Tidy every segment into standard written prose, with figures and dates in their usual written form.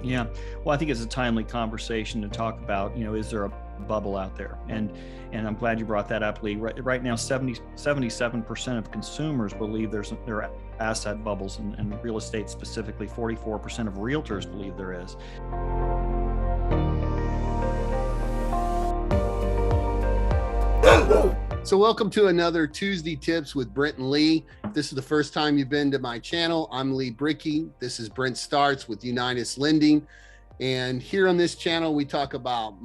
Yeah, well, I think it's a timely conversation to talk about, is there a bubble out there? And I'm glad you brought that up, Lee. Right now, 77% of consumers believe there are asset bubbles, and real estate specifically, 44% of realtors believe there is. So welcome to another Tuesday Tips with Brent and Lee. If this is the first time you've been to my channel, I'm Lee Brickey. This is Brent Starts with Unitas Lending. And here on this channel, we talk about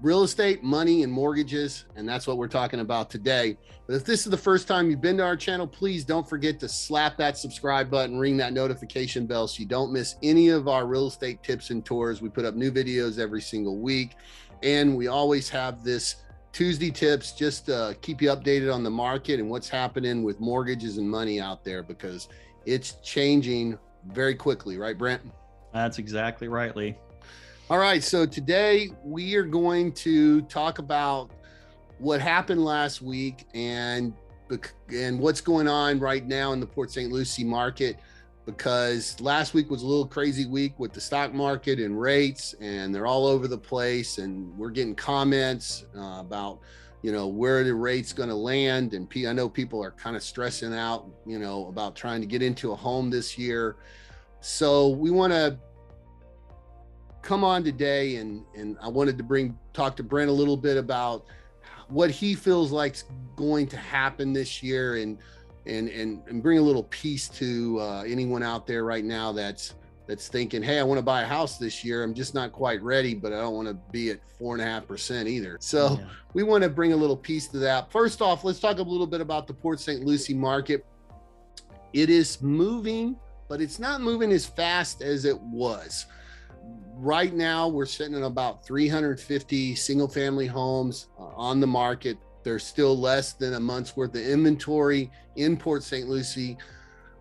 real estate, money, and mortgages. And that's what we're talking about today. But if this is the first time you've been to our channel, please don't forget to slap that subscribe button, ring that notification bell so you don't miss any of our real estate tips and tours. We put up new videos every single week. And we always have this Tuesday tips just to keep you updated on the market and what's happening with mortgages and money out there, because it's changing very quickly, right, Brent? That's exactly right, Lee. All right, so today we are going to talk about what happened last week and what's going on right now in the Port St Lucie market, because last week was a little crazy week with the stock market and rates, and they're all over the place, and we're getting comments about where the rate's going to land, and I know people are kind of stressing out about trying to get into a home this year. So we want to come on today and I wanted to talk to Brent a little bit about what he feels like's going to happen this year, and bring a little peace to anyone out there right now that's thinking, hey, I want to buy a house this year. I'm just not quite ready, but I don't want to be at 4.5% either. So we want to bring a little peace to that. First off, let's talk a little bit about the Port St Lucie market. It is moving, but it's not moving as fast as it was. Right now, we're sitting at about 350 single family homes on the market. There's still less than a month's worth of inventory in Port St Lucie.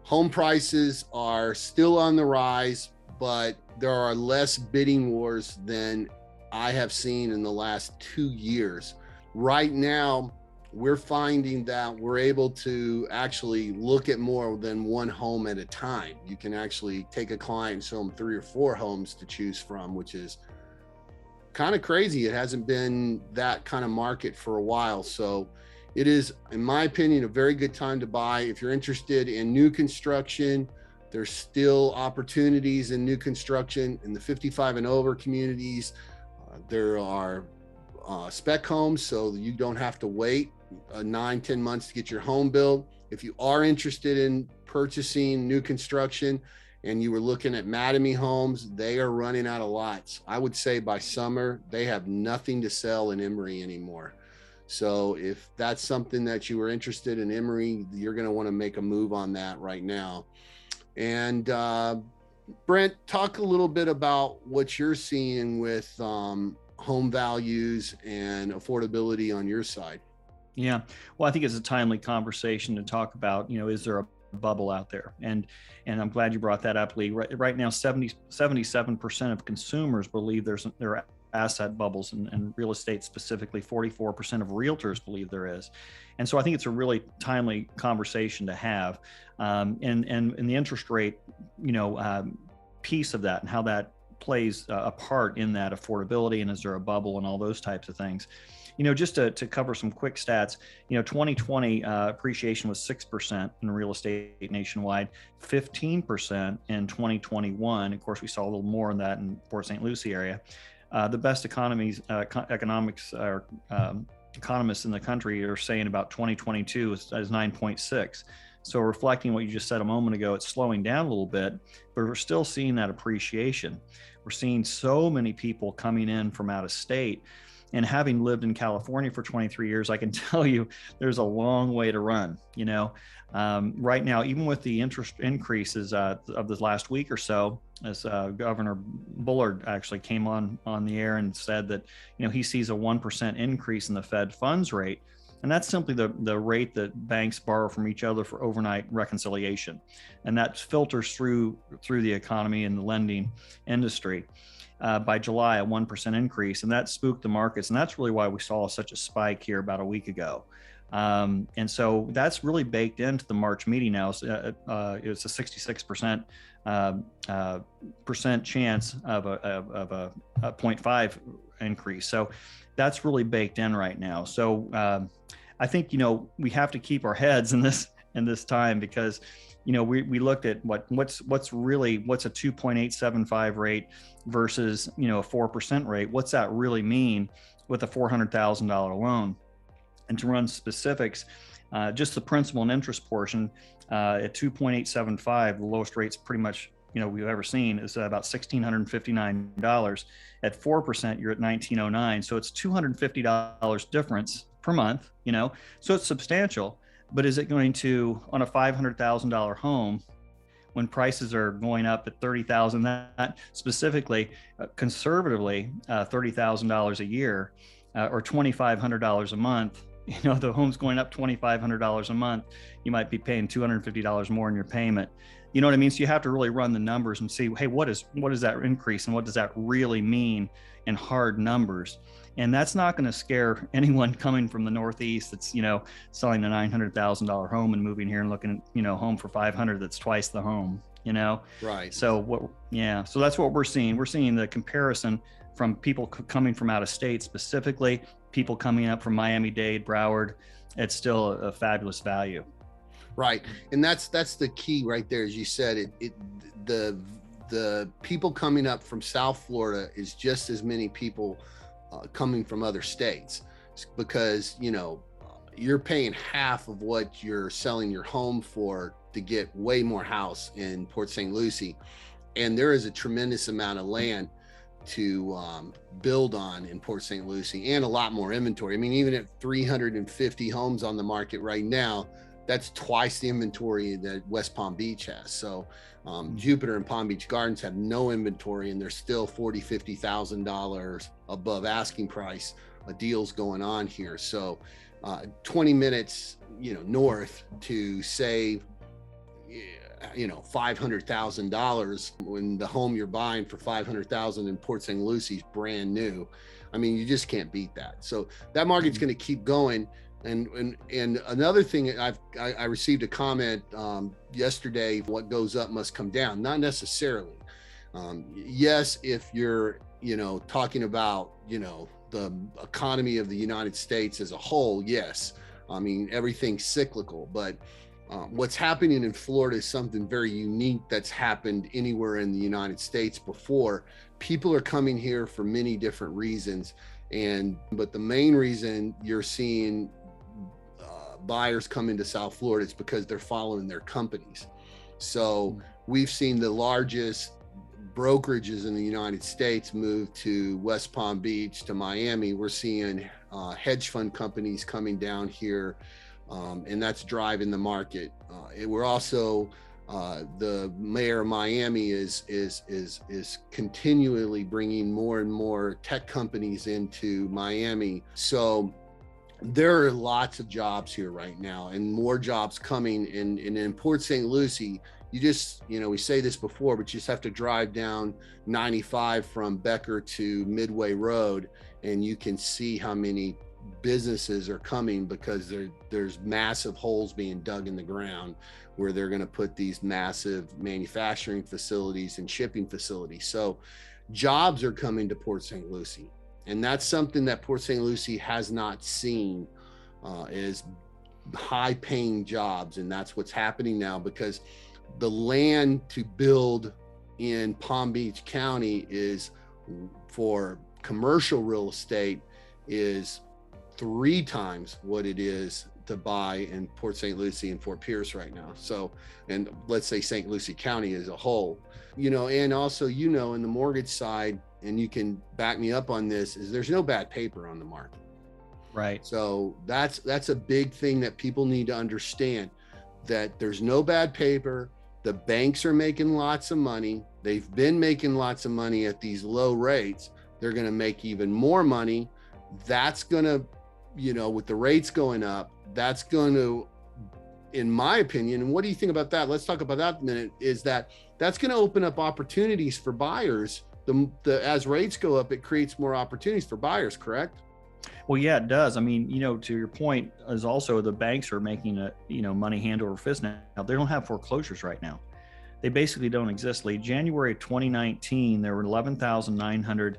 Home prices are still on the rise, but there are less bidding wars than I have seen in the last 2 years. Right now, we're finding that we're able to actually look at more than one home at a time. You can actually take a client and show them 3 or 4 homes to choose from, which is kind of crazy. It hasn't been that kind of market for a while. So it is, in my opinion, a very good time to buy. If you're interested in new construction, there's still opportunities in new construction in the 55 and over communities. There are spec homes, so you don't have to wait 9-10 months to get your home built. If you are interested in purchasing new construction and you were looking at Mattamy homes, they are running out of lots. I would say by summer, they have nothing to sell in Emory anymore. So if that's something that you were interested in Emory, you're going to want to make a move on that right now. And Brent, talk a little bit about what you're seeing with home values and affordability on your side. Yeah, well, I think it's a timely conversation to talk about, is there a bubble out there? And I'm glad you brought that up, Lee. Right now, 77% of consumers believe there are asset bubbles, and real estate specifically, 44% of realtors believe there is. And so I think it's a really timely conversation to have. And the interest rate, piece of that and how that plays a part in that affordability, and is there a bubble and all those types of things. Just to cover some quick stats, 2020 appreciation was 6% in real estate nationwide, 15% in 2021. Of course, we saw a little more in that in Port St Lucie area. The best economists in the country are saying about 2022 is 9.6. So reflecting what you just said a moment ago, it's slowing down a little bit, but we're still seeing that appreciation. We're seeing so many people coming in from out of state. And having lived in California for 23 years, I can tell you there's a long way to run. Right now, even with the interest increases of this last week or so, as Governor Bullard actually came on the air and said that he sees a 1% increase in the Fed funds rate, and that's simply the rate that banks borrow from each other for overnight reconciliation, and that filters through the economy and the lending industry. By July, a 1% increase, and that spooked the markets, and that's really why we saw such a spike here about a week ago. And so that's really baked into the March meeting now. It's a 66% percent chance of a 0.5 increase. So that's really baked in right now. So I think, we have to keep our heads in this time, because we looked at what's a 2.875 rate versus a 4% rate. What's that really mean with a $400,000 loan? And to run specifics, just the principal and interest portion at 2.875, the lowest rates pretty much we've ever seen, is about $1,659. At 4%, you're at $1,909. So it's $250 difference per month. So it's substantial. But is it going to, on a $500,000 home, when prices are going up at $30,000, that specifically, conservatively, $30,000 a year, or $2,500 a month? The home's going up $2,500 a month. You might be paying $250 more in your payment. You know what I mean? So you have to really run the numbers and see, hey, what is that increase, and what does that really mean in hard numbers? And that's not going to scare anyone coming from the Northeast that's, selling a $900,000 home and moving here and looking at, home for $500,000 that's twice the home, Right. So so that's what we're seeing. We're seeing the comparison from people coming from out of state, specifically people coming up from Miami-Dade, Broward. It's still a fabulous value. Right. And that's the key right there. As you said, the people coming up from South Florida is just as many people coming from other states, because, you're paying half of what you're selling your home for to get way more house in Port St. Lucie. And there is a tremendous amount of land to build on in Port St. Lucie, and a lot more inventory. I mean, even at 350 homes on the market right now, that's twice the inventory that West Palm Beach has. So Jupiter and Palm Beach Gardens have no inventory, and there's still $40,000, $50,000 above asking price deals going on here. So 20 minutes, north to save, $500,000 when the home you're buying for $500,000 in Port St. Lucie is brand new. I mean, you just can't beat that. So that market's going to keep going. And another thing, I received a comment yesterday: what goes up must come down. Not necessarily. Yes, if you're talking about the economy of the United States as a whole, yes. I mean, everything's cyclical, but what's happening in Florida is something very unique that's happened anywhere in the United States before. People are coming here for many different reasons, but the main reason you're seeing buyers come into South Florida is because they're following their companies. So we've seen the largest brokerages in the United States move to West Palm Beach, to Miami. We're seeing hedge fund companies coming down here, and that's driving the market. We're also the mayor of Miami is continually bringing more and more tech companies into Miami. So there are lots of jobs here right now, and more jobs coming. In Port St. Lucie, you just, we say this before, but you just have to drive down 95 from Becker to Midway Road, and you can see how many businesses are coming, because there's massive holes being dug in the ground where they're going to put these massive manufacturing facilities and shipping facilities. So jobs are coming to Port St. Lucie. And that's something that Port St. Lucie has not seen, is high-paying jobs. And that's what's happening now, because the land to build in Palm Beach County is, for commercial real estate, is 3 times what it is to buy in Port St. Lucie and Fort Pierce right now. So, and let's say St. Lucie County as a whole, and also, in the mortgage side, and you can back me up on this, is there's no bad paper on the market. Right. So that's a big thing that people need to understand, that there's no bad paper. The banks are making lots of money. They've been making lots of money at these low rates. They're going to make even more money. That's going to, with the rates going up, that's going to, in my opinion, and what do you think about that? Let's talk about that a minute, is that's going to open up opportunities for buyers. As rates go up, it creates more opportunities for buyers, correct? Well, yeah, it does. I mean, to your point is also the banks are making a, money hand over fist now. They don't have foreclosures right now. They basically don't exist. Lee, January 2019, there were 11,900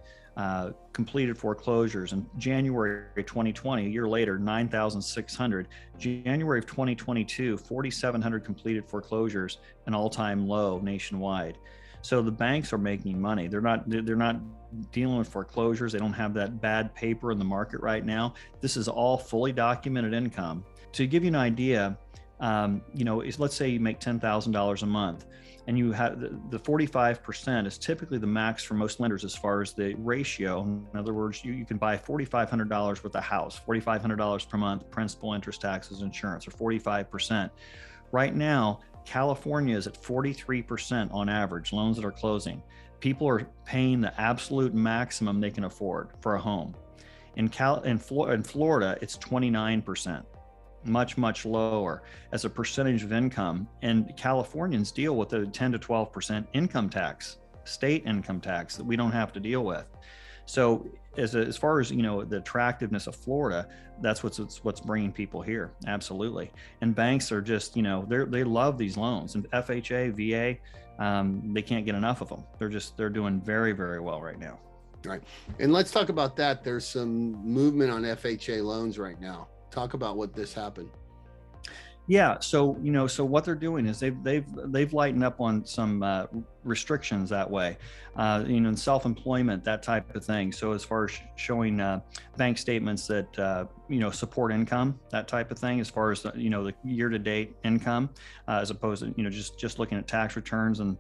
completed foreclosures. In January 2020, a year later, 9,600. January of 2022, 4,700 completed foreclosures, an all-time low nationwide. So the banks are making money. They're not dealing with foreclosures. They don't have that bad paper in the market right now. This is all fully documented income. To give you an idea, let's say you make $10,000 a month, and you have the 45% is typically the max for most lenders as far as the ratio. In other words, you can buy $4,500 worth of house, $4,500 per month, principal, interest, taxes, insurance, or 45%. Right now, California is at 43% on average, loans that are closing. People are paying the absolute maximum they can afford for a home. In Florida, it's 29%. Much lower as a percentage of income, and Californians deal with a 10 to 12% income tax, state income tax, that we don't have to deal with. So as far as the attractiveness of Florida, that's what's bringing people here. Absolutely. And banks are just they love these loans, and FHA, VA, they can't get enough of them. They're doing very, very well right now. Right. And let's talk about that. There's some movement on FHA loans right now. Talk about what this happened. Yeah, so so what they're doing is they've lightened up on some restrictions that way, in self-employment, that type of thing. So as far as showing bank statements that support income, that type of thing, as far as the year-to-date income, as opposed to just looking at tax returns and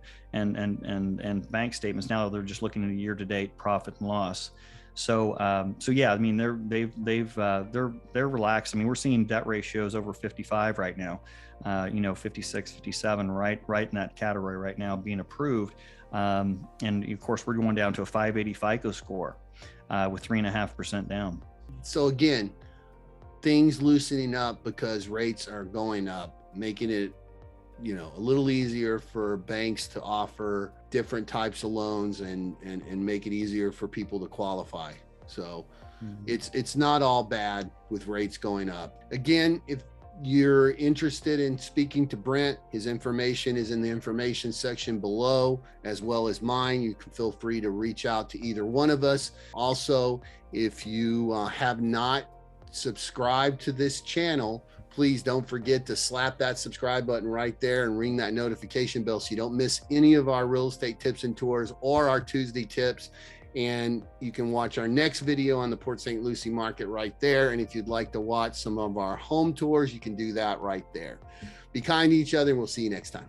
bank statements. Now they're just looking at a year-to-date profit and loss. So yeah, I mean they're relaxed. I mean, we're seeing debt ratios over 55 right now, 56, 57, right in that category right now being approved. And of course, we're going down to a 580 FICO score with 3.5% down. So again, things loosening up because rates are going up, making it a little easier for banks to offer different types of loans and make it easier for people to qualify. So it's not all bad with rates going up. Again, if you're interested in speaking to Brent, his information is in the information section below, as well as mine. You can feel free to reach out to either one of us. Also, if you have not subscribed to this channel, please don't forget to slap that subscribe button right there and ring that notification bell so you don't miss any of our real estate tips and tours or our Tuesday tips. And you can watch our next video on the Port St Lucie market right there. And if you'd like to watch some of our home tours, you can do that right there. Be kind to each other, and we'll see you next time.